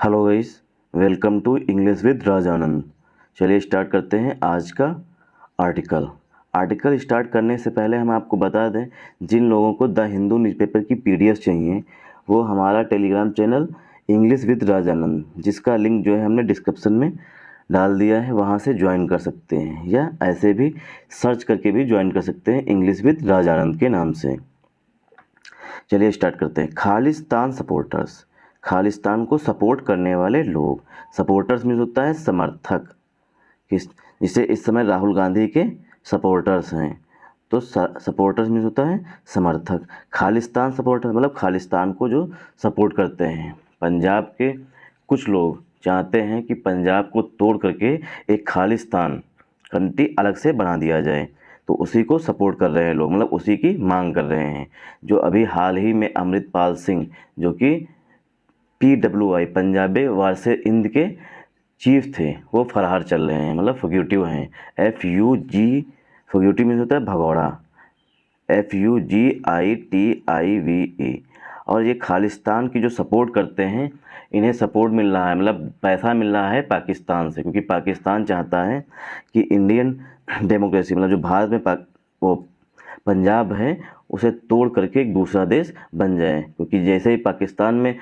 Hello guys, welcome to English with Raj Anand. चलिए start करते हैं आज का आर्टिकल स्टार्ट करने से पहले हम आपको बता दें, जिन लोगों को द हिंदू न्यूज़पेपर की पीडीएफ चाहिए वो हमारा Telegram channel English with Raj आनंद, जिसका लिंक जो है हमने डिस्क्रिप्शन में डाल दिया है, वहाँ से ज्वाइन कर सकते हैं या ऐसे भी सर्च करके भी ज्वाइन कर सकते हैं इंग्लिश विद राज आनंद के नाम से। चलिए स्टार्ट करते हैं। खालिस्तान सपोर्टर्स, खालिस्तान को सपोर्ट करने वाले लोग। सपोर्टर्स मीन्स होता है समर्थक, जिसे इस समय राहुल गांधी के सपोर्टर्स हैं, तो सपोर्टर्स मीन्स होता है समर्थक। खालिस्तान सपोर्टर मतलब खालिस्तान को जो सपोर्ट करते हैं। पंजाब के कुछ लोग चाहते हैं कि पंजाब को तोड़ करके एक खालिस्तान कंट्री अलग से बना दिया जाए, तो उसी को सपोर्ट कर रहे हैं लोग, मतलब उसी की मांग कर रहे हैं। जो अभी हाल ही में अमृतपाल सिंह, जो कि PWI पंजाबी वारसे हिंद के चीफ थे, वो फरार चल रहे हैं, मतलब फग्यूटिव हैं। FUG फग्यूटिव मीन्स होता है भगौड़ा, FUGITIVE। और ये खालिस्तान की जो सपोर्ट करते हैं, इन्हें सपोर्ट मिल रहा है, मतलब पैसा मिल रहा है पाकिस्तान से, क्योंकि पाकिस्तान चाहता है कि इंडियन डेमोक्रेसी मतलब जो भारत में वो पंजाब है उसे तोड़ करके एक दूसरा देश बन जाए। क्योंकि जैसे ही पाकिस्तान में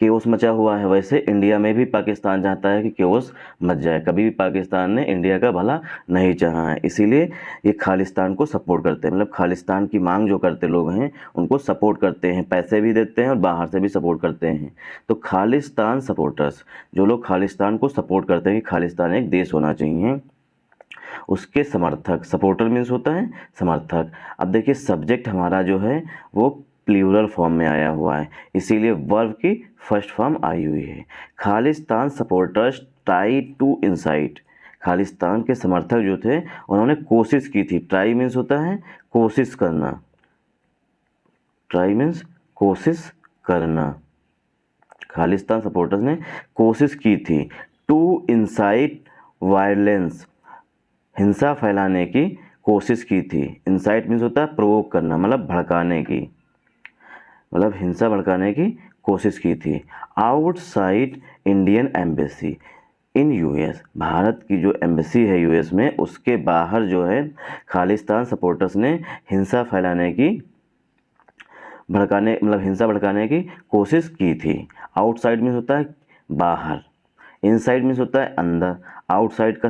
केओस मचा हुआ है, वैसे इंडिया में भी पाकिस्तान चाहता है कि केओस मच जाए। कभी भी पाकिस्तान ने इंडिया का भला नहीं चाहा है, इसीलिए ये खालिस्तान को सपोर्ट करते हैं, मतलब खालिस्तान की मांग जो करते लोग हैं उनको सपोर्ट करते हैं, पैसे भी देते हैं और बाहर से भी सपोर्ट करते हैं। तो खालिस्तान सपोर्टर्स, जो लोग खालिस्तान को सपोर्ट करते हैं कि खालिस्तान एक देश होना चाहिए, उसके समर्थक। सपोर्टर मीन्स होता है समर्थक। अब देखिए सब्जेक्ट हमारा जो है वो प्लूरल फॉर्म में आया हुआ है, इसीलिए वर्ब की फर्स्ट फॉर्म आई हुई है। Khalistan supporters try to incite, Khalistan के समर्थक जो थे उन्होंने कोशिश की थी। ट्राई मीन्स होता है कोशिश करना, ट्राई मीन्स कोशिश करना। खालिस्तान सपोर्टर्स ने कोशिश की थी टू इंसाइट वायलेंस, हिंसा फैलाने की कोशिश की थी। इंसाइट मीन्स होता है प्रोवोक करना, मतलब भड़काने की, मतलब हिंसा भड़काने की कोशिश की थी। Outside Indian embassy in US, Bharat की जो एम्बेसी है US में, उसके बाहर जो है खालिस्तान सपोर्टर्स ने हिंसा फैलाने की मतलब हिंसा भड़काने की कोशिश की थी। आउटसाइड मीन्स होता है बाहर, इनसाइड मीन्स होता है अंदर। आउटसाइड का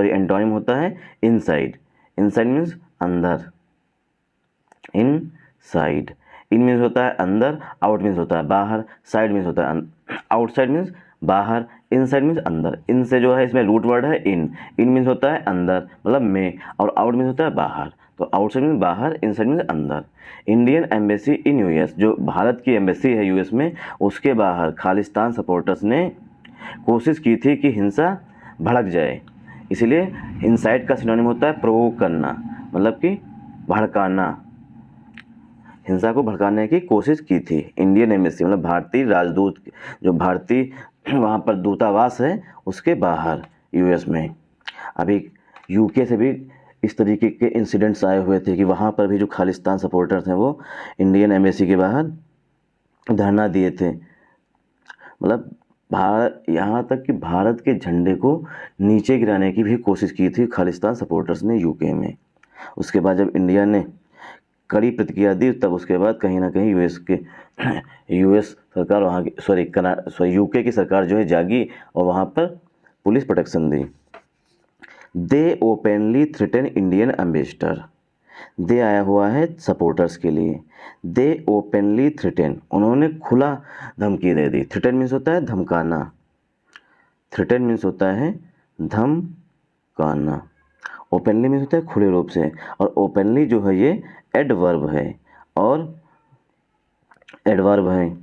एंटोनिम होता है इनसाइड। इनसाइड मीन्स अंदर, इनसाइड। इन मीन्स होता है अंदर, आउट मीन्स होता है बाहर, साइड मीन्स होता है आउटसाइड मीन्स बाहर, इनसाइड मीन्स अंदर। इन से जो है इसमें रूट वर्ड है इन मीन्स होता है अंदर मतलब में, और आउट मीन्स होता है बाहर। तो आउटसाइड मीन्स बाहर, इनसाइड मीन्स अंदर। इंडियन एम्बेसी इन US, जो भारत की एम्बेसी है US में, उसके बाहर खालिस्तान सपोर्टर्स ने कोशिश की थी कि हिंसा भड़क जाए, इसलिए इनसाइड का सिनोनिम होता है प्रोवोक करना, मतलब कि भड़काना, हिंसा को भड़काने की कोशिश की थी। इंडियन एम्बेसी मतलब भारतीय राजदूत, जो भारतीय वहाँ पर दूतावास है उसके बाहर US में। अभी UK से भी इस तरीके के इंसिडेंट्स आए हुए थे कि वहाँ पर भी जो खालिस्तान सपोर्टर्स हैं वो इंडियन एम्बेसी के बाहर धरना दिए थे। मतलब भारत, यहाँ तक कि भारत के झंडे को नीचे गिराने की भी कोशिश की थी खालिस्तान सपोर्टर्स ने UK में। उसके बाद जब इंडिया ने कड़ी प्रतिक्रिया दी, तब उसके बाद कहीं ना कहीं US सरकार वहाँ की UK की सरकार जो है जागी और वहाँ पर पुलिस प्रोटेक्शन दी। दे ओपनली थ्रेटन इंडियन एम्बेसडर, दे आया हुआ है सपोर्टर्स के लिए। दे ओपनली थ्रेटन, उन्होंने खुला धमकी दे दी। थ्रेटन मीन्स होता है धमकाना, थ्रेटन मीन्स होता है धमकाना। ओपनली मीन्स होता है खुले रूप से, और ओपनली जो है ये एडवर्ब है, और एडवर्ब है।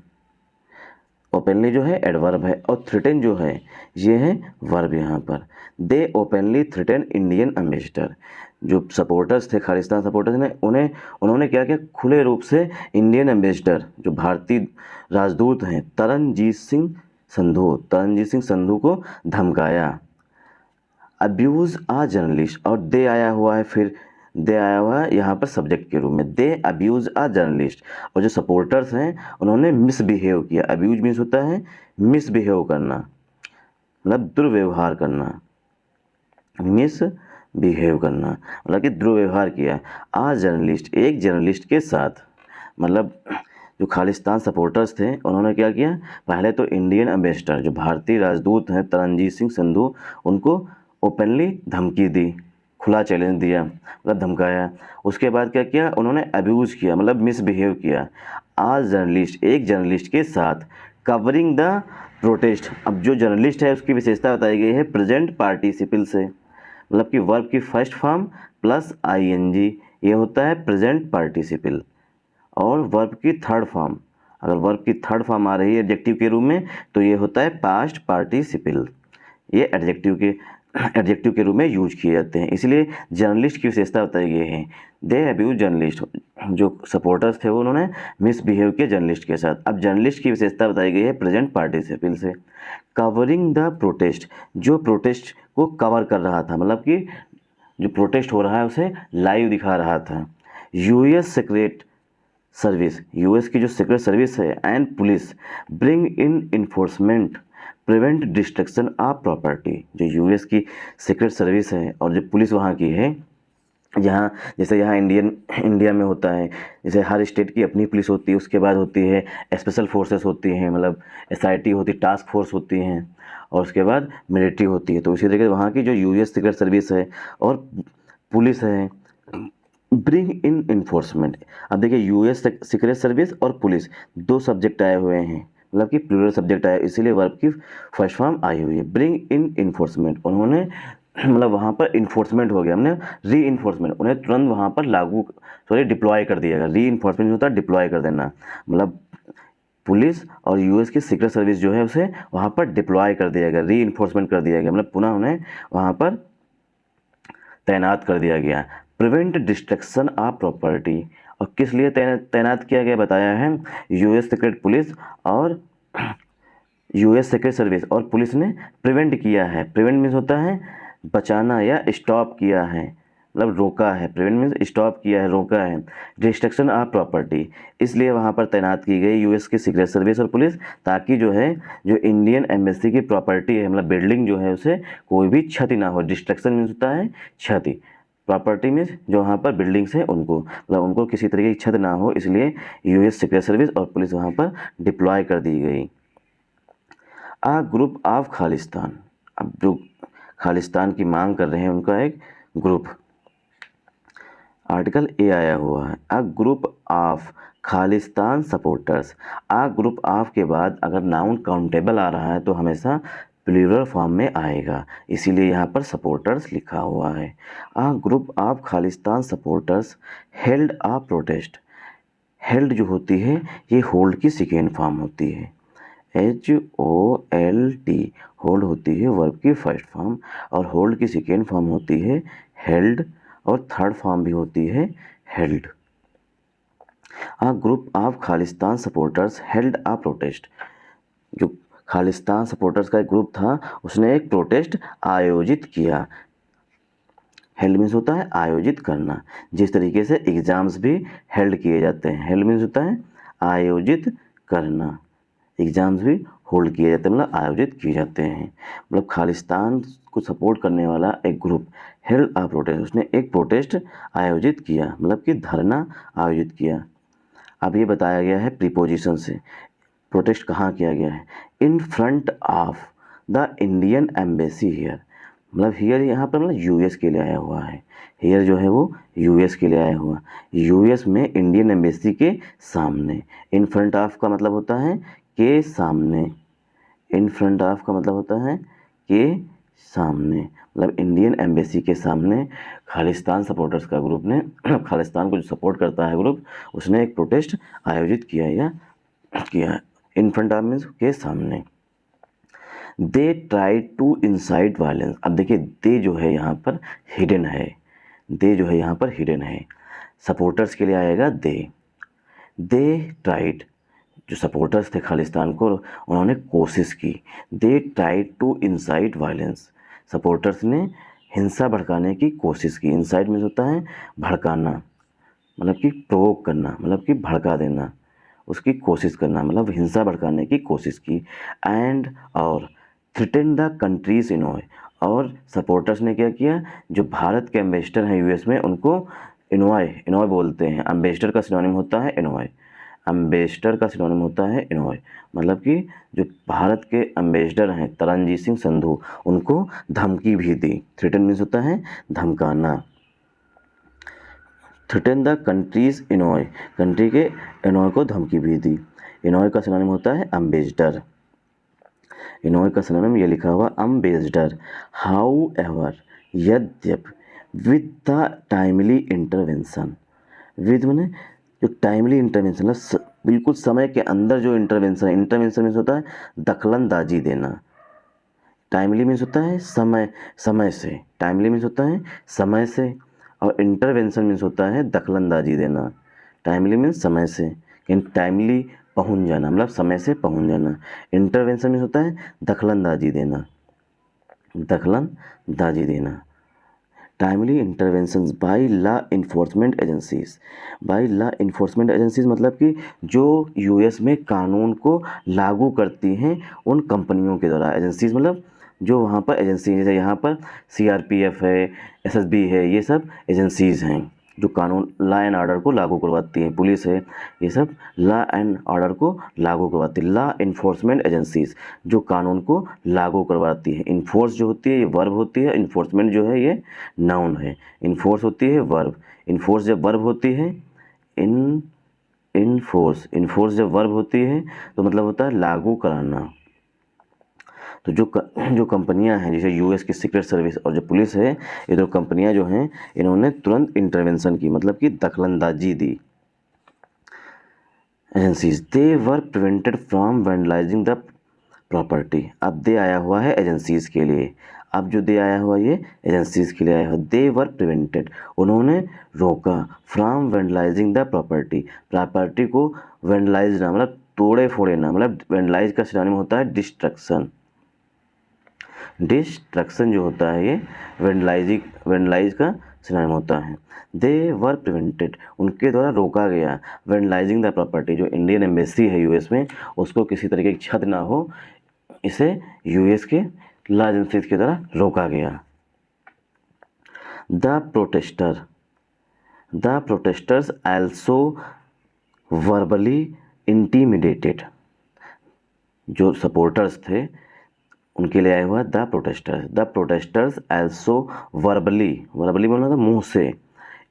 ओपनली जो है एडवर्ब है और थ्रेटन जो है ये है वर्ब यहाँ पर। दे ओपनली थ्रेटन इंडियन एम्बेसडर, जो सपोर्टर्स थे खालिस्तान सपोर्टर्स ने उन्होंने क्या किया, खुले रूप से इंडियन एम्बेसडर जो भारतीय राजदूत हैं तरनजीत सिंह संधू को धमकाया। अब्यूज़ आ जर्नलिस्ट, और दे आया हुआ है, फिर दे आया हुआ है यहाँ पर सब्जेक्ट के रूप में। दे अब्यूज़ आ जर्नलिस्ट, और जो सपोर्टर्स हैं उन्होंने मिसबिहेव किया। अब्यूज मीन्स होता है मिसबिहेव करना, मतलब दुर्व्यवहार करना, मिसबिहेव करना मतलब कि दुर्व्यवहार किया। आज जर्नलिस्ट, एक जर्नलिस्ट के साथ, मतलब जो खालिस्तान सपोर्टर्स थे उन्होंने क्या किया, पहले तो इंडियन एम्बेसडर जो भारतीय राजदूत हैं तरनजीत सिंह संधू, उनको ओपनली धमकी दी, खुला चैलेंज दिया, मतलब धमकाया। उसके बाद क्या किया, उन्होंने अब्यूज़ किया, मतलब मिसबिहेव किया। आज जर्नलिस्ट, एक जर्नलिस्ट के साथ कवरिंग द प्रोटेस्ट। अब जो जर्नलिस्ट है उसकी विशेषता बताई गई है प्रेजेंट पार्टिसिपल से, मतलब कि वर्ब की फर्स्ट फॉर्म प्लस आईएनजी, ये होता है प्रेजेंट पार्टिसिपल। और वर्ब की थर्ड फॉर्म, अगर वर्ब की थर्ड फॉर्म आ रही है एडजेक्टिव के रूप में तो ये होता है पास्ट पार्टिसिपल। ये एडजेक्टिव के रूप में यूज किए जाते हैं। इसलिए जर्नलिस्ट की विशेषता बताई गई है, दे अब्यूज जर्नलिस्ट, जो सपोर्टर्स थे वो उन्होंने मिसबिहेव किया जर्नलिस्ट के साथ। अब जर्नलिस्ट की विशेषता बताई गई है प्रेजेंट पार्टिसिपल से। कवरिंग द प्रोटेस्ट, जो प्रोटेस्ट को कवर कर रहा था, मतलब कि जो प्रोटेस्ट हो रहा है उसे लाइव दिखा रहा था। यूएस सीक्रेट सर्विस, यूएस की जो सीक्रेट सर्विस है and police bring in enforcement prevent destruction of property, जो यूएस की सीक्रेट सर्विस है और जो पुलिस वहाँ की है, जहाँ जैसे यहाँ इंडिया में होता है, जैसे हर स्टेट की अपनी पुलिस होती है, उसके बाद होती है स्पेशल फोर्सेस होती हैं, मतलब एसआईटी होती है, टास्क फोर्स होती हैं, और उसके बाद मिलिट्री होती है। तो इसी तरीके से वहाँ की जो यूएस सीक्रेट सर्विस है और पुलिस है, ब्रिंग इन इन्फोर्समेंट। अब देखिए यूएस सीक्रेट सर्विस और पुलिस दो सब्जेक्ट आए हुए हैं, मतलब कि प्लूरल सब्जेक्ट आया, इसीलिए वर्ब की फर्स्ट फॉर्म आई हुई है। ब्रिंग इन इन्फोर्समेंट, उन्होंने मतलब वहाँ पर इन्फोर्समेंट हो गया, हमने री इन्फोर्समेंट, उन्हें तुरंत वहाँ पर डिप्लॉय कर दिया गया। री इन्फोर्समेंट होता है डिप्लॉय कर देना, मतलब पुलिस और यूएस की सीक्रेट सर्विस जो है उसे वहाँ पर डिप्लॉय कर दिया गया, री इन्फोर्समेंट कर दिया गया, मतलब पुनः उन्हें वहाँ पर तैनात कर दिया गया। प्रिवेंट डिस्ट्रक्शन ऑफ प्रॉपर्टी, और किस लिए तैनात किया गया बताया है, यूएस सीक्रेट पुलिस और यूएस सीक्रेट सर्विस और पुलिस ने प्रिवेंट किया है। प्रिवेंट मीन्स होता है बचाना या स्टॉप किया है, मतलब रोका है। प्रिवेंट मीन्स स्टॉप किया है, रोका है। डिस्ट्रक्शन ऑफ प्रॉपर्टी, इसलिए वहाँ पर तैनात की गई यूएस की सीक्रेट सर्विस और पुलिस, ताकि जो है जो इंडियन एम्बेसी की प्रॉपर्टी है, मतलब बिल्डिंग जो है उसे कोई भी क्षति ना हो। डिस्ट्रक्शन मीन्स होता है क्षति, प्रॉपर्टी मीन्स जो वहाँ पर बिल्डिंग्स हैं उनको, मतलब उनको किसी तरीके की क्षति ना हो, इसलिए यूएस सीक्रेट सर्विस और पुलिस वहाँ पर डिप्लॉय कर दी गई। आ ग्रुप ऑफ खालिस्तान, अब जो खालिस्तान की मांग कर रहे हैं उनका एक ग्रुप, आर्टिकल ए आया हुआ है। A group of Khalistan supporters, a group of के बाद अगर नाउन काउंटेबल आ रहा है तो हमेशा प्लूरल फॉर्म में आएगा, इसीलिए यहाँ पर सपोर्टर्स लिखा हुआ है। A group of Khalistan supporters held a protest, held जो होती है ये होल्ड की सेकेंड फॉर्म होती है, HOLD, होल्ड होती है वर्ब की फर्स्ट फॉर्म, और होल्ड की सेकेंड फॉर्म होती है हेल्ड, और थर्ड फॉर्म भी होती है held. A group of Khalistan supporters held a protest, जो खालिस्तान सपोर्टर्स का एक ग्रुप था उसने एक प्रोटेस्ट आयोजित किया। हेल्ड मीन्स होता है आयोजित करना, जिस तरीके से एग्जाम्स भी हेल्ड किए जाते हैं। हेल्ड मीन्स होता है आयोजित करना, एग्जाम्स भी होल्ड किए जाते हैं, मतलब आयोजित किए जाते हैं। मतलब खालिस्तान को सपोर्ट करने वाला एक ग्रुप हेल्ड आ प्रोटेस्ट, उसने एक प्रोटेस्ट आयोजित किया, मतलब कि धरना आयोजित किया। अब ये बताया गया है प्रीपोजिशन से, प्रोटेस्ट कहाँ किया गया है, in front of the Indian embassy here, मतलब हियर यहाँ पर मतलब यूएस के लिए आया हुआ है, हियर जो है वो यूएस के लिए आया हुआ, यूएस में इंडियन एम्बेसी के सामने। इन फ्रंट ऑफ का मतलब होता है के सामने, इन फ्रंट ऑफ का मतलब होता है के सामने, मतलब इंडियन एम्बेसी के सामने खालिस्तान सपोर्टर्स का ग्रुप ने, खालिस्तान को जो सपोर्ट करता है ग्रुप, उसने एक प्रोटेस्ट आयोजित किया या किया। इन फ्रंट ऑफ मीन्स के सामने। They try to incite violence, अब देखिए दे जो है यहाँ पर हिडन है, दे जो है यहाँ पर हिडन है, सपोर्टर्स के लिए आएगा दे। दे ट्राइड, जो सपोर्टर्स थे खालिस्तान को उन्होंने कोशिश की। They try to incite violence, supporters ने हिंसा भड़काने की कोशिश की। इंसाइट मीन्स होता है भड़काना, मतलब कि प्रोवोक करना, मतलब कि भड़का देना, उसकी कोशिश करना, मतलब हिंसा भड़काने की कोशिश की। एंड और थ्रेटन द कंट्रीज इनॉय, और सपोर्टर्स ने क्या किया, जो भारत के एम्बेसडर हैं यूएस में उनको इनॉय बोलते हैं। एम्बेसडर का सिनोनिम होता है इनॉय, एम्बेसडर का सिनोनिम होता है इनॉय, मतलब कि जो भारत के एम्बेसडर हैं तरनजीत सिंह संधू, उनको धमकी भी दी। थ्रेटन मीन्स होता है धमकाना। थ्रेटन द कंट्रीज इनॉय, कंट्री के इनॉय को धमकी भी दी। इनॉय का सिनोनिम होता है एम्बेसडर, इनॉय का सिनोनिम ये लिखा हुआ एम्बेसडर। हाउ एवर, यद्यप, with the timely intervention, with मैंने जो टाइमली इंटरवेंशन मतलब बिल्कुल समय के अंदर जो इंटरवेंशन है, इंटरवेंशन मीन्स होता है दखलंदाजी देना। टाइमली मीन्स होता है समय, समय से, टाइमली मीन्स होता है समय से, और इंटरवेंशन मीन्स होता है दखलंदाजी देना। टाइमली मीन्स समय से, लेकिन टाइमली पहुंच जाना मतलब समय से पहुंच जाना। इंटरवेंशन मीन्स होता है दखलंदाजी देना, दखलंदाजी देना। Timely interventions by law enforcement agencies, by law enforcement agencies मतलब कि जो यूएस में कानून को लागू करती हैं उन कंपनियों के द्वारा। एजेंसीज मतलब जो वहाँ पर एजेंसी, जैसे यहाँ पर सीआरपीएफ है, एसएसबी है, ये सब एजेंसीज हैं जो कानून लॉ एंड ऑर्डर को लागू करवाती हैं। पुलिस है, ये सब लॉ एंड ऑर्डर को लागू करवाती है। लॉ इन्फोर्समेंट एजेंसीज जो कानून को लागू करवाती है। इन्फोर्स जो होती है ये वर्ब होती है, इन्फोर्समेंट जो है ये नाउन है। इन्फोर्स होती है वर्ब, इन्फोर्स जब वर्ब होती है, इन्फोर्स जब वर्ब होती है तो मतलब होता है लागू कराना। तो जो कंपनियां हैं जैसे यूएस की सीक्रेट सर्विस और जो पुलिस है, ये दो कंपनियां जो हैं इन्होंने तुरंत इंटरवेंशन की मतलब कि दखलंदाजी दी। Agencies they were prevented from vandalising the property. अब दे आया हुआ है एजेंसीज के लिए, अब जो दे आया हुआ ये एजेंसीज के लिए आया हुआ। दे वर प्रिवेंटेड, उन्होंने रोका, फ्रॉम वैंडलाइजिंग द प्रॉपर्टी को वैंडलाइज ना मतलब तोड़े फोड़े ना, मतलब वैंडलाइज का सिनोनिम होता है डिस्ट्रक्शन। डिस्ट्रक्शन जो होता है ये वैंडलाइज का सिनोनिम होता है। दे वर प्रिवेंटेड, उनके द्वारा रोका गया। वैंडलाइजिंग द प्रॉपर्टी, जो इंडियन एम्बेसी है यूएस में उसको किसी तरीके की क्षति ना हो, इसे यूएस के लॉ एजेंसीज की द्वारा रोका गया। The protesters also verbally intimidated, जो सपोर्टर्स थे उनके लिए आया हुआ द प्रोटेस्टर्स आल्सो वर्बली बोलना था मुंह से,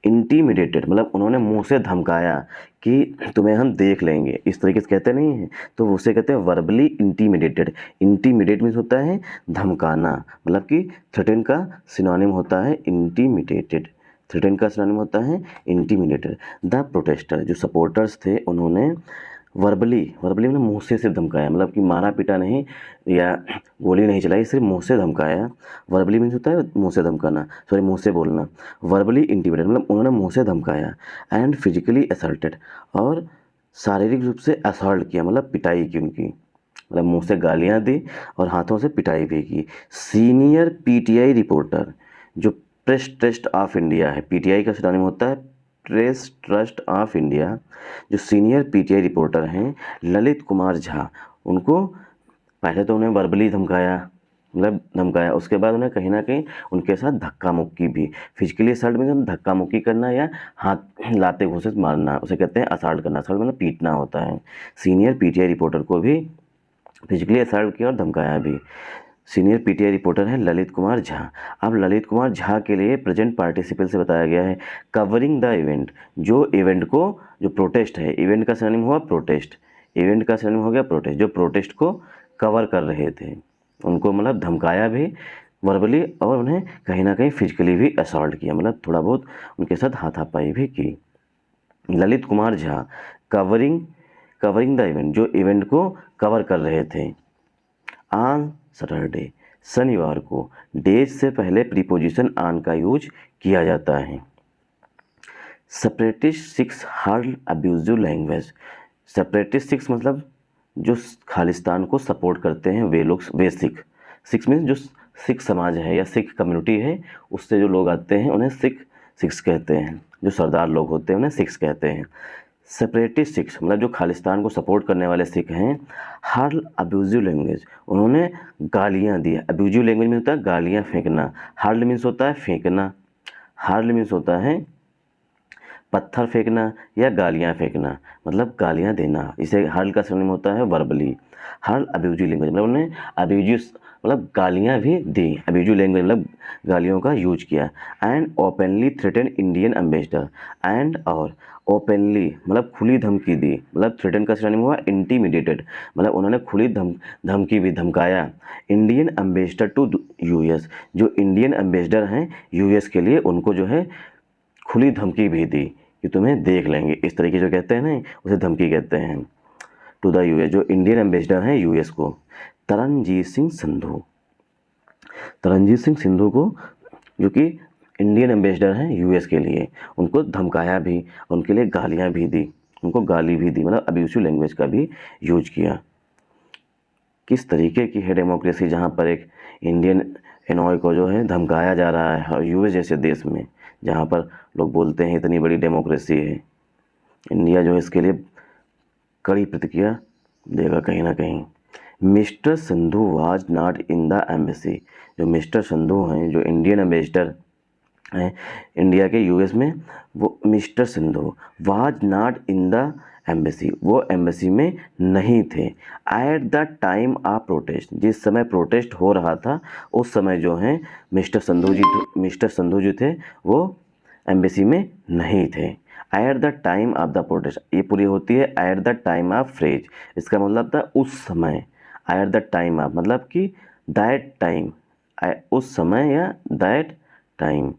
इंटीमिडेटेड मतलब उन्होंने मुंह से धमकाया कि तुम्हें हम देख लेंगे, इस तरीके से कहते नहीं हैं तो उसे कहते हैं वर्बली इंटीमिडेटेड। इंटीमिडेट मीन्स होता है धमकाना, मतलब कि थ्रेटन का सिनोनिम होता है इंटीमिडेटेड, थ्रेटन का सिनोनिम होता है इंटीमिडेटेड। द प्रोटेस्टर जो सपोर्टर्स थे उन्होंने वर्बली मतलब मुंह से सिर्फ धमकाया, मतलब कि मारा पीटा नहीं या गोली नहीं चलाई, सिर्फ मुंह से धमकाया। वर्बली मीन्स होता है मुंह से धमकाना, सॉरी मुंह से बोलना। वर्बली इंटिमिडेट मतलब उन्होंने मुंह से धमकाया। एंड फिजिकली असल्टेड, और शारीरिक रूप से असॉल्ट किया मतलब पिटाई की उनकी, मतलब मुंह से गालियाँ दी और हाथों से पिटाई भी की। सीनियर पीटीआई रिपोर्टर जो प्रेस ट्रस्ट ऑफ इंडिया है, पीटीआई का सिनोनिम होता है प्रेस ट्रस्ट ऑफ इंडिया, जो सीनियर पीटीआई रिपोर्टर हैं ललित कुमार झा, उनको पहले तो उन्हें वर्बली धमकाया, उसके बाद उन्हें कहीं ना कहीं उनके साथ धक्का मुक्की भी। फिजिकली असल्ट में धक्का मुक्की करना या हाथ लाते घूंसे मारना, उसे कहते हैं असल्ट करना। असल्ट मतलब पीटना होता है। सीनियर पीटीआई रिपोर्टर को भी फिजिकली असल्ट किया और धमकाया भी। सीनियर पीटीआई रिपोर्टर है ललित कुमार झा। अब ललित कुमार झा के लिए प्रेजेंट पार्टिसिपल से बताया गया है कवरिंग द इवेंट, जो इवेंट को, जो प्रोटेस्ट है, इवेंट का सिनोनिम हुआ प्रोटेस्ट, इवेंट का सिनोनिम हो गया प्रोटेस्ट, जो प्रोटेस्ट को कवर कर रहे थे उनको मतलब धमकाया भी वर्बली और उन्हें कहीं ना कहीं फिजिकली भी असॉल्ट किया, मतलब थोड़ा बहुत उनके साथ हाथापाई भी की। Lalit Kumar Jha covering the event, जो इवेंट को कवर कर रहे थे। ऑन सैटरडे, शनिवार को, डेज से पहले प्रीपोजिशन ऑन का यूज किया जाता है। Separatist Sikhs hurl abusive language, separatist Sikhs मतलब जो खालिस्तान को सपोर्ट करते हैं वे सिख मीन्स जो सिख समाज है या सिख कम्युनिटी है उससे जो लोग आते हैं उन्हें सिख्स कहते हैं, जो सरदार लोग होते हैं उन्हें सिख्स कहते हैं। सेपरेटिस्ट सिख्स मतलब जो खालिस्तान को सपोर्ट करने वाले सिख हैं, हर्ल अब्यूजिव लैंग्वेज, उन्होंने गालियाँ दी। अब्यूजिव लैंग्वेज में होता है गालियाँ फेंकना, हर्ल मीन्स होता है फेंकना, हर्ल मीन्स होता है पत्थर फेंकना या गालियाँ फेंकना, मतलब गालियाँ देना। इसे हर्ल का सिनोनिम होता है वर्बली। हर्ल अब्यूजिव लैंग्वेज मतलब उन्होंने अब्यूजिव मतलब गालियाँ भी दी, अब्यूजिव लैंग्वेज मतलब गालियों का यूज किया। And openly threaten Indian ambassador, and और ओपनली मतलब खुली धमकी दी, मतलब थ्रेटन का सिनोनिम हुआ इंटीमिडेटेड, मतलब उन्होंने खुली धमकी भी, धमकाया इंडियन एम्बेसडर टू यूएस, जो इंडियन एम्बेसडर हैं यूएस के लिए, उनको जो है खुली धमकी भी दी कि तुम्हें देख लेंगे, इस तरीके जो कहते हैं ना उसे धमकी कहते हैं, टू द यूएस, जो इंडियन एम्बेसडर हैं यूएस को। तरनजीत सिंह संधू, तरनजीत सिंह संधू को जो कि इंडियन एम्बेसडर हैं यूएस के लिए, उनको धमकाया भी, उनके लिए गालियाँ भी दी, उनको गाली भी दी, मतलब अब्यूसिव लैंग्वेज का भी यूज किया। किस तरीके की है डेमोक्रेसी जहाँ पर एक इंडियन एनॉय को जो है धमकाया जा रहा है, और यूएस जैसे देश में जहाँ पर लोग बोलते हैं इतनी बड़ी डेमोक्रेसी है। इंडिया जो है इसके लिए कड़ी प्रतिक्रिया देगा कहीं ना कहीं। Mister Sandhu was not in the embassy, जो मिस्टर संधू हैं, जो इंडियन एम्बेसडर हैं इंडिया के यूएस में, वो mister Sandhu was not in the embassy, वो एम्बेसी में नहीं थे। At the time of protest, जिस समय प्रोटेस्ट हो रहा था उस समय जो है मिस्टर संधू जी थे वो एम्बेसी में नहीं थे। At the time of the protest, ये पूरी होती है at the time of phrase, इसका मतलब था उस समय। एट द टाइम ऑफ मतलब कि दैट टाइम, उस समय या दैट टाइम,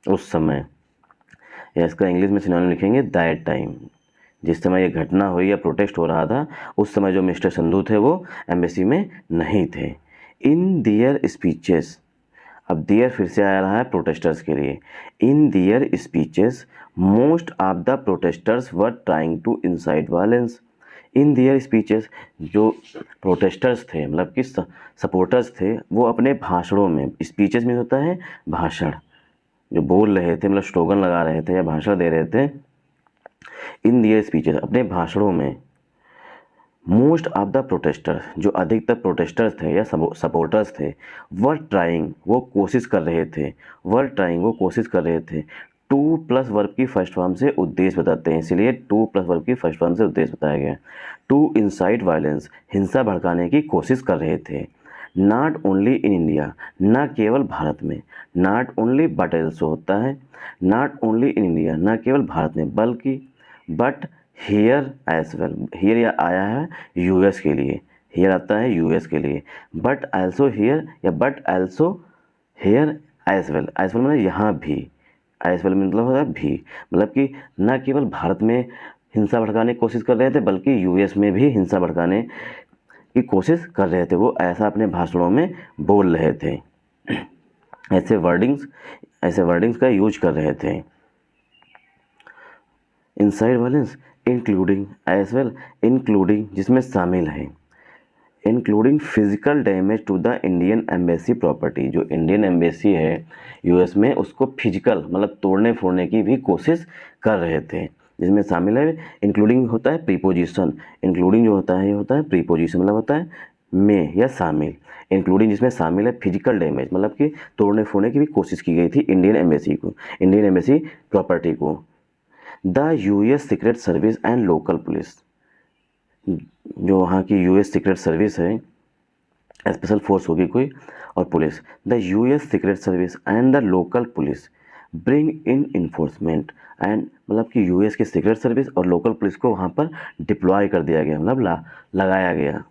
उस समय, या इसका इंग्लिश में सिनोनिम लिखेंगे दैट टाइम, जिस समय ये घटना हुई या प्रोटेस्ट हो रहा था उस समय जो मिस्टर संधू थे वो एम्बेसी में नहीं थे। इन दियर स्पीचेस, अब दियर फिर से आ रहा है प्रोटेस्टर्स के लिए। In their speeches most of the protesters were trying to incite violence. In their speeches, जो प्रोटेस्टर्स थे मतलब कि सपोर्टर्स थे, वो अपने भाषणों में, स्पीचेस में होता है भाषण, जो बोल रहे थे मतलब स्लोगन लगा रहे थे या भाषण दे रहे थे, इन दियर स्पीचेस अपने भाषणों में, मोस्ट ऑफ द प्रोटेस्टर्स, जो अधिकतर प्रोटेस्टर्स थे या सपोर्टर्स थे, वर ट्राइंग, वो कोशिश कर रहे थे, वर ट्राइंग वो कोशिश कर रहे थे, टू प्लस वर्ब की फर्स्ट फॉर्म से उद्देश्य बताते हैं, इसलिए टू प्लस वर्ब की फर्स्ट फॉर्म से उद्देश्य बताया गया। टू इंसाइट वायलेंस, हिंसा भड़काने की कोशिश कर रहे थे। नॉट ओनली इन इंडिया, न केवल भारत में, नॉट ओनली बट एल्सो होता है, नॉट ओनली इन इंडिया, न केवल भारत में बल्कि, but here as well, here या आया है यूएस के लिए, हियर आता है यूएस के लिए, बट आल्सो हियर या but also here as well, as well मतलब यहाँ भी, एज वेल मतलब होता है भी, मतलब कि न केवल भारत में हिंसा भड़काने की कोशिश कर रहे थे बल्कि यूएस में भी हिंसा भड़काने की कोशिश कर रहे थे, वो ऐसा अपने भाषणों में बोल रहे थे, ऐसे वर्डिंग्स का यूज कर रहे थे। Incite violence including as well, including जिसमें शामिल है, including physical damage to the Indian embassy property, जो इंडियन एम्बेसी है यूएस में उसको फिजिकल मतलब तोड़ने फोड़ने की भी कोशिश कर रहे थे, जिसमें शामिल है, इंक्लूडिंग होता है प्रीपोजिशन, इंक्लूडिंग जो होता है ये होता है प्रीपोजिशन मतलब होता है में या शामिल, इंक्लूडिंग जिसमें शामिल है फिजिकल डैमेज मतलब कि तोड़ने फोड़ने की भी कोशिश की गई थी इंडियन एम्बेसी प्रॉपर्टी को। The US secret service and local police, जो वहाँ की यूएस सीक्रेट सर्विस है, स्पेशल फोर्स होगी कोई, और police, the US secret service and the local police bring in enforcement, and मतलब कि यूएस की सीक्रेट सर्विस और लोकल पुलिस को वहाँ पर डिप्लॉय कर दिया गया, मतलब लगाया गया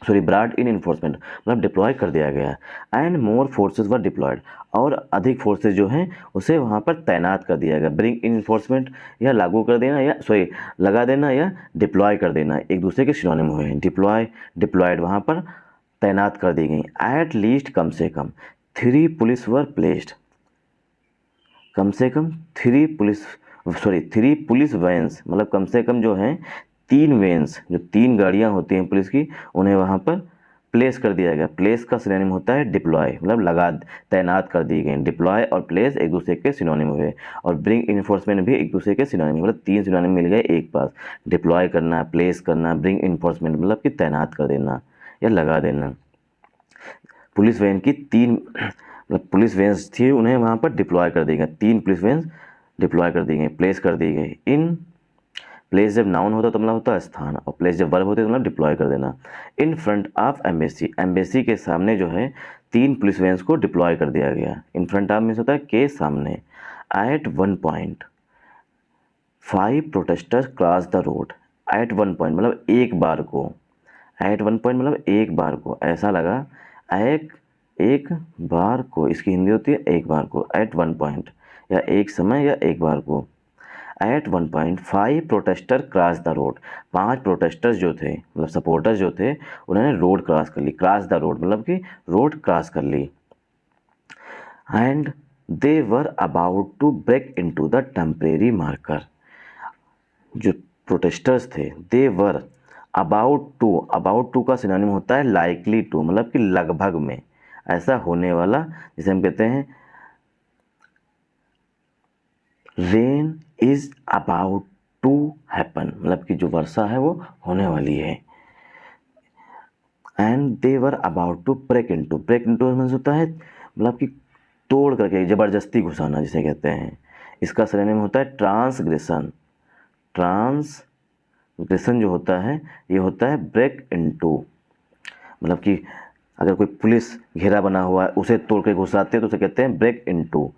ब्रॉड इन इन्फोर्समेंट मतलब डिप्लॉय कर दिया गया। And more forces were deployed, और अधिक फोर्सेज जो हैं उसे वहाँ पर तैनात कर दिया गया। ब्रिंग इन इन्फोर्समेंट या लागू कर देना या लगा देना या डिप्लॉय कर देना, एक दूसरे के सिनोनिम हुए हैं। डिप्लॉयड वहाँ पर तैनात कर दी गई। एट लीस्ट कम से कम 3 पुलिस वर प्लेस्ड, कम से कम 3 पुलिस वैन्स मतलब कम से कम जो हैं 3 वैन्स, जो 3 गाड़ियाँ होती हैं पुलिस की, उन्हें वहाँ पर प्लेस कर दिया गया। प्लेस का सिनोनिम होता है डिप्लॉय, मतलब लगा, तैनात कर दी गई। डिप्लॉय और प्लेस एक दूसरे के सिनोनिम हुए, और ब्रिंग इन्फोर्समेंट भी एक दूसरे के सिनोनिम, मतलब 3 सिनोनिम मिल गए एक पास। डिप्लॉय करना, प्लेस करना, ब्रिंग इन्फोर्समेंट मतलब कि तैनात कर देना या लगा देना। पुलिस वैन की 3 मतलब पुलिस वैन्स थी, उन्हें वहाँ पर डिप्लॉय कर दी गई। 3 पुलिस वैन्स डिप्लॉय कर दी गई, प्लेस कर दी गई। इन प्लेस जब नाउन होता तो मतलब होता है स्थान, और प्लेस जब वर्ब होती है तो मतलब डिप्लॉय कर देना। In front of embassy, embassy के सामने जो है 3 पुलिस वैन्स को डिप्लॉय कर दिया गया। इन फ्रंट ऑफ मीन्स होता है के सामने। At one point 5 protesters cross the road. At one point मतलब एक बार को, एट वन पॉइंट मतलब एक बार को, ऐसा लगा एक बार को, इसकी हिंदी होती है एक बार को। एट वन पॉइंट या एक समय या एक बार को। At one point 5 protester cross the road, 5 protesters जो थे मतलब सपोर्टर्स जो थे उन्होंने रोड क्रॉस कर ली। क्रॉस द रोड मतलब कि रोड क्रॉस कर ली। And they were about to break into the temporary marker. जो प्रोटेस्टर्स थे दे वर अबाउट टू का सिनोनिम होता है लाइकली टू, मतलब कि लगभग में, ऐसा होने वाला, जिसे हम कहते हैं rain is about to happen, मतलब कि जो वर्षा है वो होने वाली है। And they were about to break into means होता है मतलब कि तोड़ करके, ज़बरदस्ती घुसाना जिसे कहते हैं। इसका सिनोनिम होता है ट्रांसग्रेशन। ट्रांसग्रेशन जो होता है ये होता है ब्रेक इनटू, मतलब कि अगर कोई पुलिस घेरा बना हुआ है उसे तोड़ के घुसाते हैं तो उसे कहते हैं break into.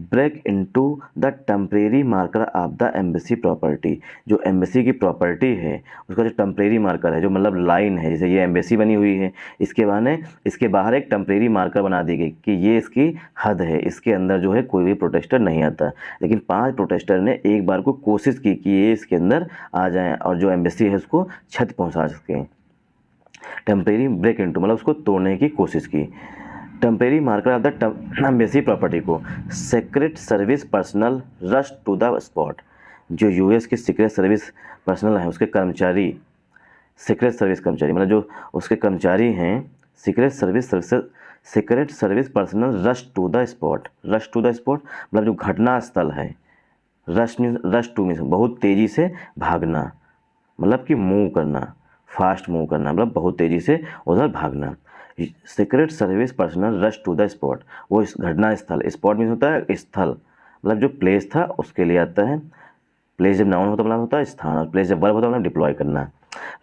Break into the temporary marker of the embassy property, जो एम्बेसी की प्रॉपर्टी है उसका जो टेम्परेरी मार्कर है, जो मतलब लाइन है, जैसे ये एम्बेसी बनी हुई है, इसके बाहर एक टेम्परेरी मार्कर बना दी गई कि ये इसकी हद है, इसके अंदर जो है कोई भी प्रोटेस्टर नहीं आता। लेकिन 5 प्रोटेस्टर ने एक बार को कोशिश की कि ये इसके अंदर आ जाएँ और जो एम्बेसी है उसको क्षति पहुँचा सकें। टेम्परेरी ब्रेक इनटू मतलब उसको तोड़ने की कोशिश की। Temporary marker of the embassy property को secret service personnel rush to the spot, जो यूएस के सीक्रेट सर्विस पर्सनल हैं उसके कर्मचारी, सीक्रेट सर्विस कर्मचारी मतलब जो उसके कर्मचारी हैं, secret service personnel rush to the spot. Rush to the spot मतलब जो घटना स्थल है। रश टू मीन्स बहुत तेज़ी से भागना, मतलब कि मूव करना, फास्ट मूव करना, मतलब बहुत तेज़ी से उधर भागना। Secret service personnel rush to the spot, वो इस घटना स्थल, स्पॉट मीन्स होता है स्थल, मतलब जो प्लेस था उसके लिए आता है। प्लेस जब नाउन होता मतलब होता है स्थान, और प्लेस जब वर्ब होता मतलब डिप्लॉय करना।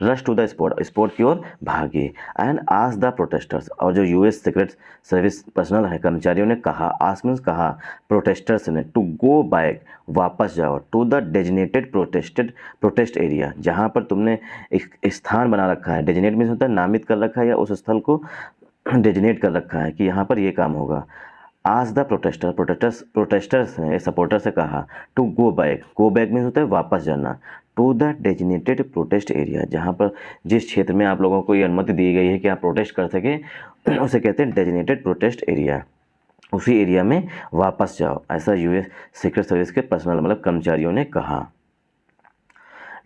Rush to the spot, spot की ओर भागे। एंड आस्क द प्रोटेस्टर्स, और जो यूएस सीक्रेट सर्विस पर्सनल है कर्मचारियों ने कहा, आस्क मीन्स कहा, प्रोटेस्टर्स ने, टू गो बैक वापस जाओ, to the designated protest area, जहाँ पर तुमने एक स्थान बना रखा है। डेजिनेट मीन्स होता है नामित कर रखा है या उस स्थल को डेजिनेट कर रखा है कि यहाँ पर ये काम होगा। आज द प्रोटेस्टर्स ने सपोर्टर से कहा टू गो बैक मीन्स होता है वापस जाना, to the designated protest area, जहाँ पर जिस क्षेत्र में आप लोगों को ये अनुमति दी गई है कि आप प्रोटेस्ट कर सकें उसे कहते हैं डेजिनेटेड प्रोटेस्ट एरिया, उसी एरिया में वापस जाओ, ऐसा यूएस सीक्रेट सर्विस के पर्सनल मतलब कर्मचारियों ने कहा।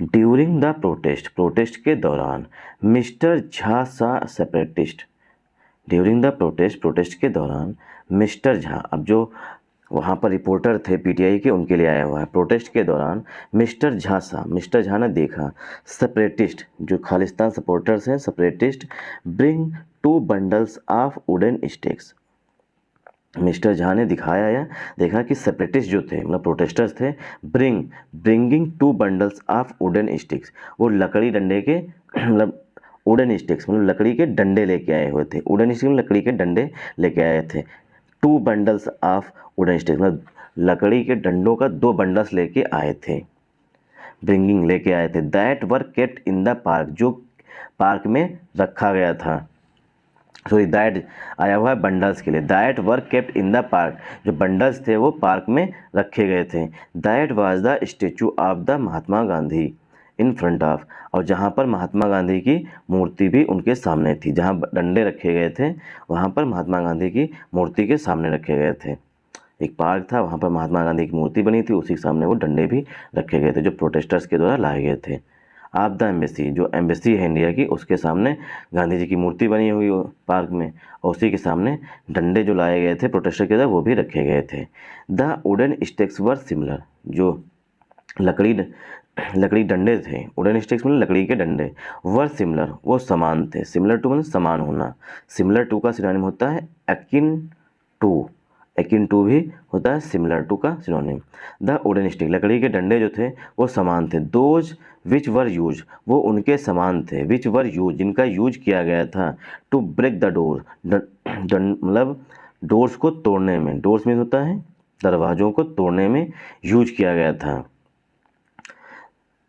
ड्यूरिंग द प्रोटेस्ट के दौरान मिस्टर झा सा सेपरेटिस्ट, ड्यूरिंग द प्रोटेस्ट के दौरान मिस्टर झा, अब जो वहाँ पर रिपोर्टर थे पीटीआई के उनके लिए आया हुआ है। प्रोटेस्ट के दौरान मिस्टर झा ने देखा सेपरेटिस्ट, जो खालिस्तान सपोर्टर्स हैं separatist, bring 2 bundles of wooden sticks. Mister Jha ने देखा कि सेपरेटिस्ट जो थे मतलब प्रोटेस्टर्स थे, bringing 2 bundles of wooden sticks, वो लकड़ी डंडे के मतलब वुडन स्टिक्स मतलब लकड़ी के डंडे लेके आए हुए थे। वुडन स्टिक्स मतलब लकड़ी के डंडे लेके आए थे। 2 बंडल्स ऑफ वुडन स्टिक्स मतलब लकड़ी के डंडों का 2 बंडल्स लेके आए थे, ब्रिंगिंग लेके आए थे। That were kept in the park, जो पार्क में रखा गया था। सॉरी, दैट आया हुआ है बंडल्स के लिए। That were kept in the park, जो बंडल्स थे वो पार्क में रखे गए थे। That was the statue of the Mahatma Gandhi in front of, और जहाँ पर महात्मा गांधी की मूर्ति भी उनके सामने थी, जहाँ डंडे रखे गए थे वहाँ पर महात्मा गांधी की मूर्ति के सामने रखे गए थे। एक पार्क था वहाँ पर महात्मा गांधी की मूर्ति बनी थी, उसी के सामने वो डंडे भी रखे गए थे जो प्रोटेस्टर्स के द्वारा लाए गए थे। ऑफ द एम्बेसी, जो एम्बेसी है इंडिया की उसके सामने गांधी जी की मूर्ति बनी हुई हो पार्क में, और उसी के सामने डंडे जो लाए गए थे प्रोटेस्टर के द्वारा वो भी रखे गए थे। The wooden sticks were similar, जो लकड़ी डंडे थे, वुडन स्टिक्स मतलब लकड़ी के डंडे, वर सिमिलर वो समान थे, सिमिलर टू मतलब समान होना, सिमिलर टू का सिनोनिम होता है एकिन टू, एकिन टू भी होता है सिमिलर टू का सिनोनिम। द वुडन स्टिक लकड़ी के डंडे जो थे वो समान थे, दोज विच वर यूज वो उनके समान थे, विच वर यूज जिनका यूज किया गया था, टू ब्रेक द डोर मतलब डोर्स को तोड़ने में, डोर्स मीन्स होता है दरवाज़ों को तोड़ने में यूज किया गया था।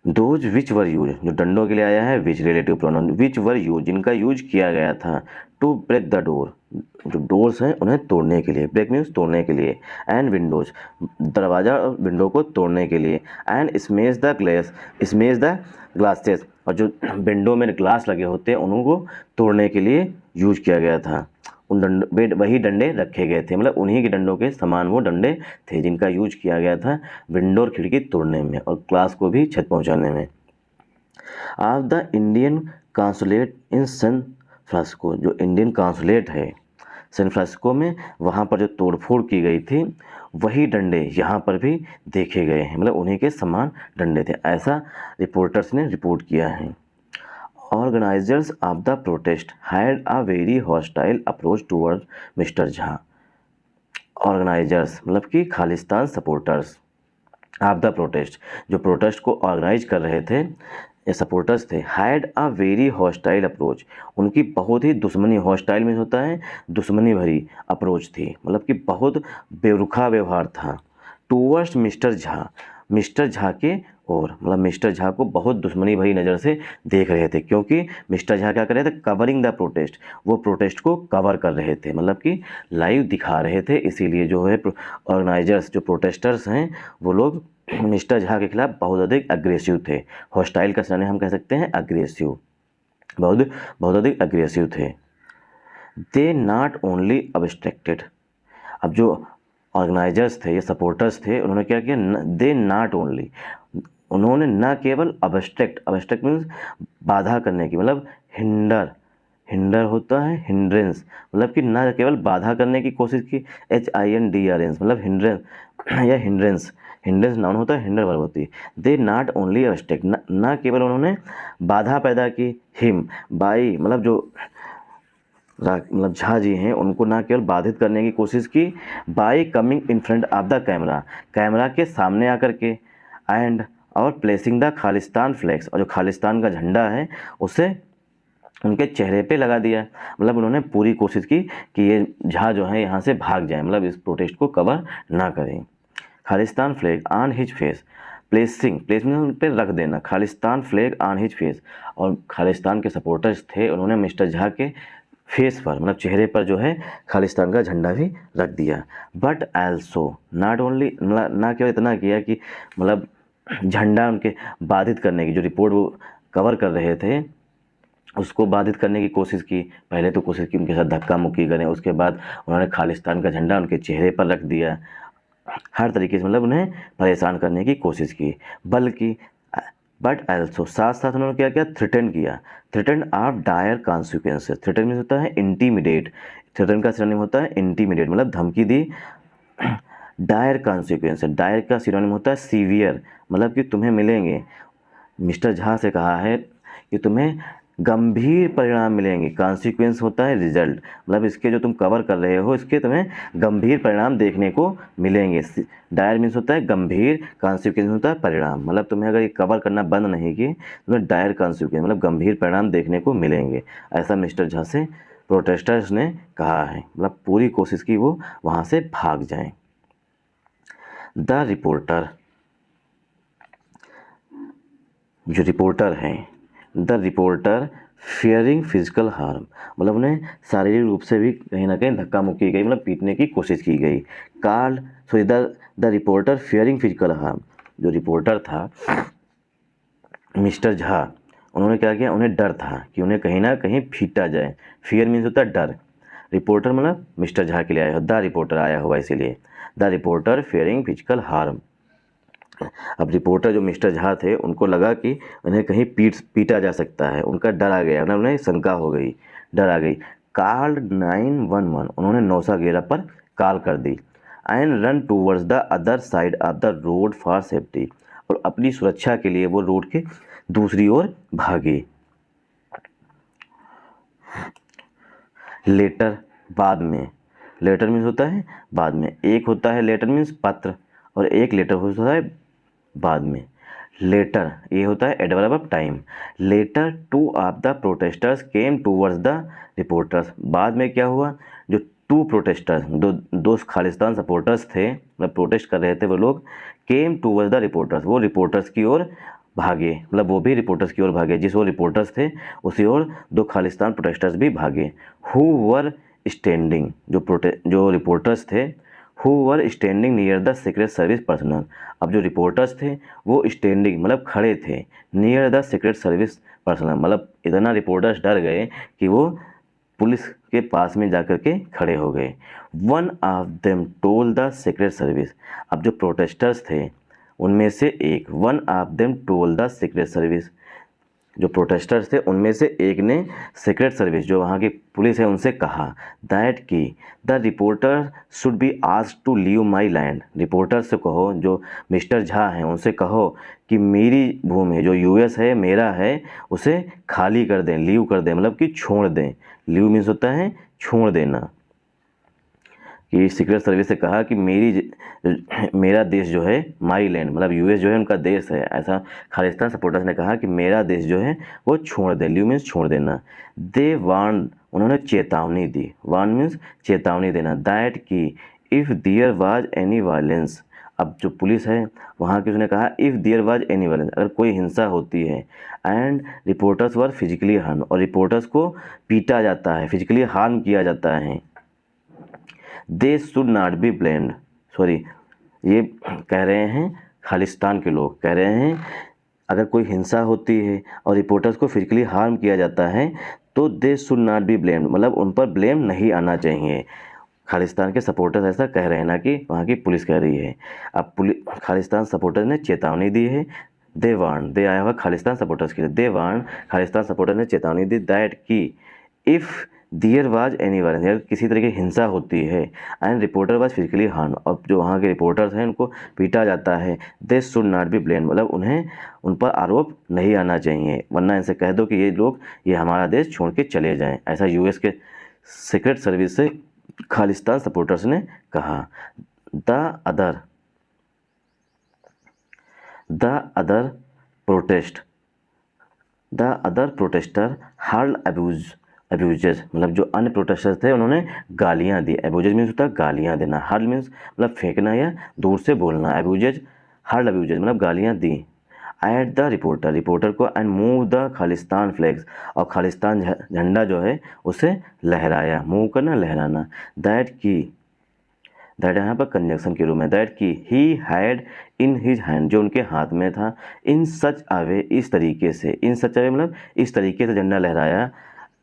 दोज विच वर यूज जो डंडों के लिए आया है विच relative pronoun, which were use जिनका यूज किया गया था, टू ब्रेक द डोर जो डोर्स हैं उन्हें तोड़ने के लिए, ब्रेक मीन्स तोड़ने के लिए, एंड विंडोज दरवाज़ा और विंडो को तोड़ने के लिए, and smash the glass smash the glasses और जो विंडो में ग्लास लगे होते हैं उनको तोड़ने के लिए यूज किया गया था। उन वही डंडे रखे गए थे, मतलब उन्हीं के डंडों के समान वो डंडे थे जिनका यूज किया गया था विंडो और खिड़की तोड़ने में और ग्लास को भी छत पहुंचाने में। Of the Indian consulate in San Francisco, जो इंडियन कॉन्सुलेट है सैन फ्रांसिस्को में, वहाँ पर जो तोड़फोड़ की गई थी वही डंडे यहाँ पर भी देखे गए हैं, मतलब उन्हीं के समान डंडे थे, ऐसा रिपोर्टर्स ने रिपोर्ट किया है। Organisers of the protest had a very hostile approach toward mister Jha. Organisers मतलब कि Khalistan supporters of the protest जो प्रोटेस्ट को ऑर्गेनाइज कर रहे थे ये सपोर्टर्स थे, had a very hostile approach उनकी बहुत ही दुश्मनी, हॉस्टाइल में होता है दुश्मनी भरी अप्रोच थी, मतलब कि बहुत बेरुखा व्यवहार था, टूवर्ड्स मिस्टर झा के और मतलब मिस्टर झा को बहुत दुश्मनी भरी नज़र से देख रहे थे, क्योंकि मिस्टर झा क्या कर रहे थे, कवरिंग द प्रोटेस्ट वो प्रोटेस्ट को कवर कर रहे थे, मतलब कि लाइव दिखा रहे थे, इसीलिए जो है ऑर्गेनाइजर्स जो प्रोटेस्टर्स हैं वो लोग मिस्टर झा के खिलाफ बहुत अधिक अग्रेसिव थे। हॉस्टाइल का सिनोनिम हम कह सकते हैं अग्रेसिव, बहुत अधिक अग्रेसिव थे। दे नॉट ओनली अब्स्ट्रक्टेड, अब जो ऑर्गेनाइजर्स थे ये सपोर्टर्स थे उन्होंने क्या किया, दे नॉट ओनली उन्होंने न केवल अब्स्ट्रक्ट मीन्स बाधा करने की, मतलब हिंडर होता है हिंड्रेंस, मतलब कि न केवल बाधा करने की कोशिश की, HINDRENS मतलब हिंड्रेंस या हिंड्रेंस नाउन होता है, हिंडर वर्ब होती है। दे नॉट ओनली अब्स्ट्रक्ट न केवल उन्होंने बाधा पैदा की, हिम बाई मतलब जो मतलब झा जी हैं उनको ना केवल बाधित करने की कोशिश की, by coming in front of the camera के सामने आकर के, एंड और प्लेसिंग द खालिस्तान फ्लैग्स और जो खालिस्तान का झंडा है उसे उनके चेहरे पे लगा दिया, मतलब उन्होंने पूरी कोशिश की कि ये झा जो है यहाँ से भाग जाए, मतलब इस प्रोटेस्ट को कवर ना करें। Khalistan flag on his face, placement उन पर रख देना, Khalistan flag on his face, और खालिस्तान के सपोर्टर्स थे उन्होंने मिस्टर झा के फेस पर मतलब चेहरे पर जो है खालिस्तान का झंडा भी रख दिया। बट एल्सो नॉट ओनली मतलब ना केवल इतना किया कि मतलब झंडा उनके बाधित करने की जो रिपोर्ट वो कवर कर रहे थे उसको बाधित करने की कोशिश की, पहले तो कोशिश की उनके साथ धक्का मुक्की करें, उसके बाद उन्होंने खालिस्तान का झंडा उनके चेहरे पर रख दिया, हर तरीके से मतलब उन्हें परेशान करने की कोशिश की। बल्कि बट एल्सो साथ साथ उन्होंने क्या किया, threaten of dire consequences, threaten means होता है इंटीमिडेट, थ्रेटन का सिनोनिम होता है इंटीमिडेट मतलब धमकी दी, डायर कॉन्सिक्वेंसेस डायर का सिनोनिम होता है सीवियर मतलब कि तुम्हें मिलेंगे, मिस्टर झा से कहा है कि तुम्हें गंभीर परिणाम मिलेंगे, कॉन्सिक्वेंस होता है रिजल्ट मतलब इसके जो तुम कवर कर रहे हो इसके तुम्हें गंभीर परिणाम देखने को मिलेंगे। डायर मीन्स होता है गंभीर, कॉन्सिक्वेंस होता है परिणाम, मतलब तुम्हें अगर ये कवर करना बंद नहीं किए तुम्हें डायर कॉन्सिक्वेंस मतलब गंभीर परिणाम देखने को मिलेंगे, ऐसा मिस्टर झा से प्रोटेस्टर्स ने कहा है, मतलब पूरी कोशिश की वो वहाँ से भाग जाएं। द रिपोर्टर जो रिपोर्टर हैं, the reporter fearing physical harm मतलब उन्हें शारीरिक रूप से भी कहीं ना कहीं धक्का मुक्की गई, मतलब पीटने की कोशिश की गई। The reporter fearing physical harm जो रिपोर्टर था मिस्टर झा उन्होंने क्या किया, उन्हें डर था कि उन्हें कहीं ना कहीं पीटा जाए, फियर मीन्स होता है डर, रिपोर्टर मतलब मिस्टर झा के लिए आया हो, द रिपोर्टर आया हुआ इसीलिए, the reporter fearing physical harm अब रिपोर्टर जो मिस्टर झा थे उनको लगा कि उन्हें कहीं पीटा जा सकता है, उनका डर आ गया, उन्हें शंका हो गई, डर आ गई। कॉल्ड 911, उन्होंने 911 पर कॉल कर दी। And run towards the other side of the road for safety, और अपनी सुरक्षा के लिए वो रोड के दूसरी ओर भागे। लेटर, बाद में, लेटर मीन्स होता है बाद में, एक होता है लेटर मीन्स पत्र, और एक लेटर होता है बाद में। लेटर ये होता है adverb of time. Later two of the protesters came towards the reporters, बाद में क्या हुआ, जो टू प्रोटेस्टर्स, दो खालिस्तान सपोर्टर्स थे, मतलब प्रोटेस्ट कर रहे थे वो लोग, केम टूवर्ड्स द रिपोर्टर्स, वो रिपोर्टर्स की ओर भागे, मतलब वो भी रिपोर्टर्स की ओर भागे, जिस ओर रिपोर्टर्स थे उसी ओर दो खालिस्तान प्रोटेस्टर्स भी भागे। हु वर स्टैंडिंग, जो रिपोर्टर्स थे, who were standing near the secret service personal, अब जो रिपोर्टर्स थे वो स्टैंडिंग मतलब खड़े थे, near the secret service personal, मतलब इतना रिपोर्टर्स डर गए कि वो पुलिस के पास में जाकर के खड़े हो गए। One of them told the secret service, अब जो प्रोटेस्टर्स थे उनमें से एक, one of them told the secret service, जो प्रोटेस्टर्स थे उनमें से एक ने सीक्रेट सर्विस, जो वहाँ की पुलिस है, उनसे कहा दैट कि the reporter should be asked to leave my land, reporter से कहो, जो मिस्टर झा हैं उनसे कहो कि मेरी भूमि जो यूएस है मेरा है उसे खाली कर दें, लीव कर दें, मतलब कि छोड़ दें। लीव मीन्स होता है छोड़ देना, कि सीक्रेट सर्विस से कहा कि मेरा देश जो है, माई लैंड मतलब यूएस जो है उनका देश है, ऐसा खालिस्तान सपोर्टर्स ने कहा कि मेरा देश जो है वो छोड़ दे, लीव मीन्स छोड़ देना। दे वार्न, उन्होंने चेतावनी दी, वार्न मीन्स चेतावनी देना, दैट कि if there was any violence, अब जो पुलिस है वहाँ की उसने कहा if there was any violence, अगर कोई हिंसा होती है, and reporters were physically harm, और रिपोर्टर्स को पीटा जाता है, फिजिकली हार्म किया जाता है, they should not be blamed, sorry ये कह रहे हैं खालिस्तान के लोग कह रहे हैं, अगर कोई हिंसा होती है और रिपोर्टर्स को फिजिकली हार्म किया जाता है तो दे शुड नॉट बी ब्लेम्ड, मतलब उन पर ब्लेम नहीं आना चाहिए। खालिस्तान के सपोर्टर्स ऐसा कह रहे हैं, ना कि वहाँ की पुलिस कह रही है। अब खालिस्तान सपोर्टर्स ने चेतावनी दी है, दे वार्न, दे आया हुआ खालिस्तान सपोर्टर्स के लिए, दे वार्न, खालिस्तान सपोर्टर ने चेतावनी दी, दैट कि if there was any violence, अगर किसी तरह की हिंसा होती है, and reporter was physically harm, और जो वहाँ के रिपोर्टर्स हैं उनको पीटा जाता है, they should not be blame, मतलब उन्हें उन पर आरोप नहीं आना चाहिए, वरना इनसे कह दो कि ये लोग ये हमारा देश छोड़ के चले जाएं, ऐसा यूएस के सीक्रेट सर्विस से खालिस्तान सपोर्टर्स ने कहा। The other protester hurl abuses, मतलब जो अन्य प्रोटेस्टर्स थे उन्होंने गालियां दी, अब्यूजेज मीन्स होता है गालियां देना, हर्ल मीन्स मतलब फेंकना या दूर से बोलना, अब्यूजेज हर्ल अब्यूजेज मतलब गालियां दी। एट द रिपोर्टर को, and move the Khalistan flags, और खालिस्तान झंडा जो है उसे लहराया, मूव करना लहराना, दैट यहाँ पर कंजंक्शन के रूप में, दैट की he had in his hand, जो उनके हाथ में था, इन सच अ वे, इस तरीके से, इन सच अ वे मतलब इस तरीके से झंडा लहराया,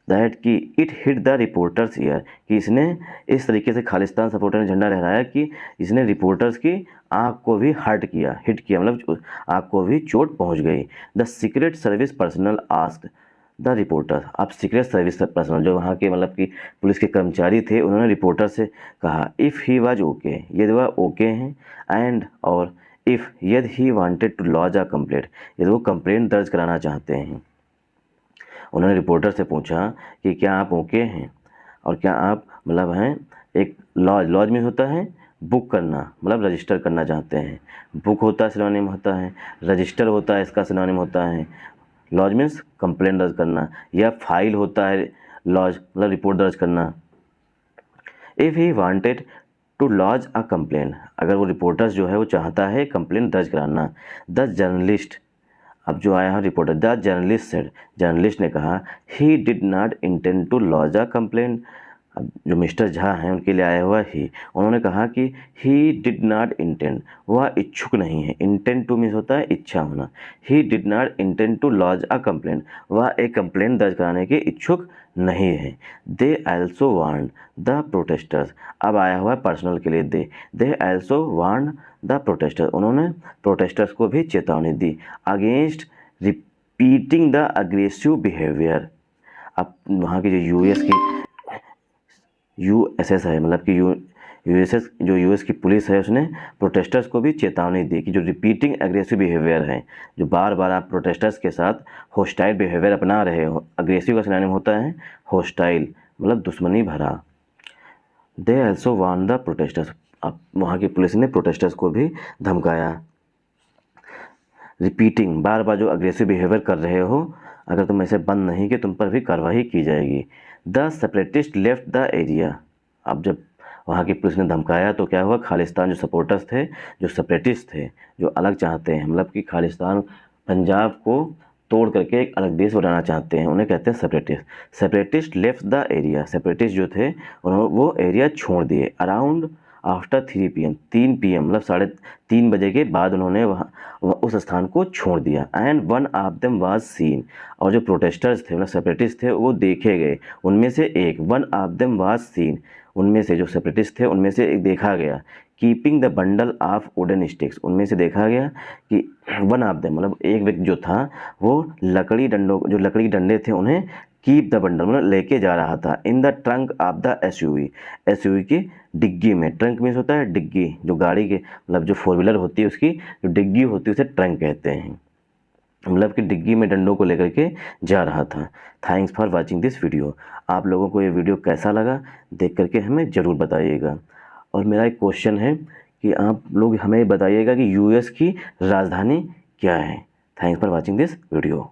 दैट कि it hit the reporters year, कि इसने इस तरीके से खालिस्तान सपोर्टर ने झंडा लहराया कि इसने रिपोर्टर्स की आँख को भी हिट किया मतलब आँख को भी चोट पहुँच गई। The secret service personal asked the reporter, अब सीक्रेट सर्विस पर्सनल जो वहाँ के मतलब कि पुलिस के कर्मचारी थे उन्होंने रिपोर्टर से कहा इफ़ ही वाज ओके, यदि वह ओके हैं, एंड और इफ़ यदि he wanted to lodge a complaint, यदि वो कंप्लेंट दर्ज कराना चाहते हैं। उन्होंने रिपोर्टर से पूछा कि क्या आप ओके हैं, और क्या आप मतलब हैं एक लॉज में होता है बुक करना, मतलब रजिस्टर करना चाहते हैं, बुक होता है सिनोनिम होता है, रजिस्टर होता है इसका सिनोनिम होता है, लॉज मीन्स कंप्लेंट दर्ज करना, या फाइल होता है लॉज मतलब रिपोर्ट दर्ज करना। If he wanted to lodge a complaint, अगर वो रिपोर्टर्स जो है वो चाहता है कंप्लेंट दर्ज कराना। द जर्नलिस्ट, अब जो आया है reporter, the journalist said, journalist ने कहा he did not intend to lodge a complaint, अब जो मिस्टर झा हैं उनके लिए आया हुआ ही, उन्होंने कहा कि ही डिड नॉट इंटेंड, वह इच्छुक नहीं है, इंटेंड टू मीन्स होता है इच्छा होना, he did not intend to lodge a complaint, वह एक कंप्लेंट दर्ज कराने के इच्छुक नहीं है। They also warn the protesters, अब आया हुआ है पर्सनल के लिए they also warn the protesters, उन्होंने प्रोटेस्टर्स को भी चेतावनी दी against repeating the aggressive behaviour. अब वहाँ की जो यूएसएस है, मतलब कि यूएसएस जो यूएस की पुलिस है, उसने प्रोटेस्टर्स को भी चेतावनी दी कि जो रिपीटिंग एग्रेसिव बिहेवियर है, जो बार बार आप प्रोटेस्टर्स के साथ होस्टाइल बिहेवियर अपना रहे हो, अग्रेसिव का सिनोनिम होता है होस्टाइल, मतलब दुश्मनी भरा। They also warn the protesters, अब वहाँ की पुलिस ने प्रोटेस्टर्स को भी धमकाया। रिपीटिंग, बार बार जो अग्रेसिव बिहेवियर कर रहे हो, अगर तुम ऐसे बंद नहीं कि तुम पर भी कार्रवाई की जाएगी। The separatist left the area, अब जब वहाँ की पुलिस ने धमकाया तो क्या हुआ, खालिस्तान जो सपोर्टर्स थे, जो सेपरेटिस्ट थे, जो अलग चाहते हैं, मतलब कि खालिस्तान पंजाब को तोड़ करके एक अलग देश बनाना चाहते हैं, उन्हें कहते हैं separatist. Separatist left the area, separatist जो थे उन्होंने वो एरिया छोड़ दिए। अराउंड आफ्टर 3 PM, 3 PM मतलब 3:30 बजे के बाद उन्होंने वहाँ उस स्थान को छोड़ दिया। And one of them was scene, और जो प्रोटेस्टर्स थे, मतलब सेपरेटिस्ट थे, वो देखे गए। उनमें से एक, one of them was scene, उनमें से जो सेपरेटिस्ट थे उनमें से एक देखा गया, keeping the bundle of wooden sticks, उनमें से देखा गया कि वन ऑफ देम मतलब एक व्यक्ति जो था वो लकड़ी डंडे थे उन्हें कीप द बंडल मतलब लेके जा रहा था in the trunk of the SUV की डिग्गी में। ट्रंक मीन्स होता है डिग्गी, जो गाड़ी के मतलब जो 4 व्हीलर होती है उसकी जो डिग्गी होती है उसे ट्रंक कहते हैं, मतलब कि डिग्गी में डंडों को लेकर के जा रहा था। Thanks for watching this video. आप लोगों को ये वीडियो कैसा लगा देख करके हमें ज़रूर बताइएगा। और मेरा एक क्वेश्चन है कि आप लोग हमें बताइएगा कि यूएस की राजधानी क्या है। Thanks for watching this video.